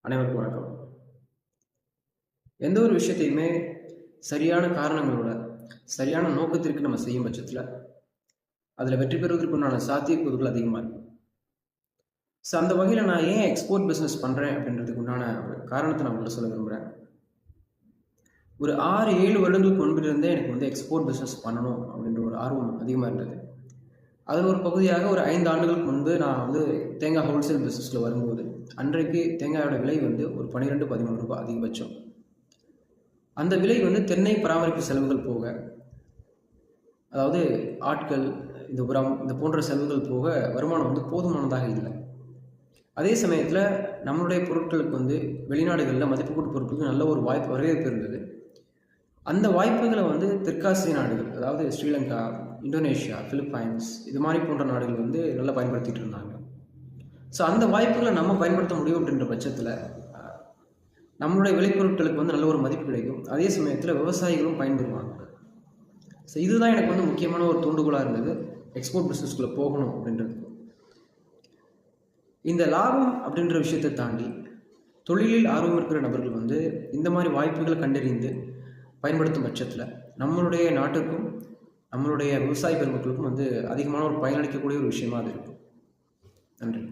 அனைவருக்கும் வணக்கம். எந்த ஒரு விஷயத்தையுமே சரியான காரணங்களோட, சரியான நோக்கத்திற்கு நம்ம செய்யும் பட்சத்தில, அதில வெற்றி பெறுவதற்கு உண்டான சாத்தியக்கூறுகள் அதிகமா இருக்கும். அந்த வகையில நான் ஏன் எக்ஸ்போர்ட் பிசினஸ் பண்றேன் அப்படின்றதுக்கு உண்டான ஒரு காரணத்த நான் உங்கள்ட்ட சொல்ல விரும்புறேன். ஒரு 6, 7 வருடங்களுக்கு முன்பிலிருந்தே எனக்கு வந்து எக்ஸ்போர்ட் பிசினஸ் பண்ணணும் அப்படின்ற ஒரு ஆர்வம் அதிகமா இருந்தது. அதில் ஒரு பகுதியாக ஒரு 5 ஆண்டுகளுக்கு முன்பு நான் வந்து தேங்காய் ஹோல்சேல் பிசினஸ்ல வரும்போது, அன்றைக்கு தேங்காயோட விலை வந்து ஒரு ரூ. 12, ரூ. 13 அதிகபட்சம். அந்த விலை வந்து தென்னை பராமரிப்பு செலவுகள் போக, அதாவது ஆட்கள், இந்த உரம், இந்த போன்ற செலவுகள் போக வருமானம் வந்து போதுமானதாக இல்ல. அதே சமயத்தில நம்மளுடைய பொருட்களுக்கு வந்து வெளிநாடுகள்ல மதிப்புக்கூட்டு பொருட்களுக்கு நல்ல ஒரு வரவேற்பு இருந்தது. அந்த வாய்ப்புகள வந்து தெற்காசிய நாடுகள், அதாவது ஸ்ரீலங்கா, இந்தோனேஷியா, பிலிப்பைன்ஸ் இது மாரி போன்ற நாடுகள் வந்து நல்லா பயன்படுத்திட்டு இருந்தாங்க. அந்த வாய்ப்புகள நம்ம பயன்படுத்த முடியும் அப்படின்ற பட்சத்தில, அ நம்மளுடைய விளைபொருட்களுக்கு வந்து நல்ல ஒரு மதிப்பு கிடைக்கும். அதே சமயத்தில விவசாயிகளும் பயன்பெறுவாங்க. இதுதான் எனக்கு வந்து முக்கியமான ஒரு தூண்டுகோலா இருந்தது. எக்ஸ்போர்ட் பிசினஸ்க்குள்ள போகணும் அப்படின்றது. இந்த லாபம் அப்படின்ற விஷயத்த தாண்டி, தொழிலில் ஆர்வம் இருக்கிற நபர்கள் வந்து இந்த மாரி வாய்ப்புகள கண்டறிந்து பயன்படுத்தும் பட்சத்தில, நம்மளுடைய நாட்டுக்கும், நம்மளுடைய விவசாய பெருமக்களுக்கும் வந்து அதிகமான ஒரு பயனளிக்கக்கூடிய ஒரு விஷயமா அது இருக்கும். நன்றி.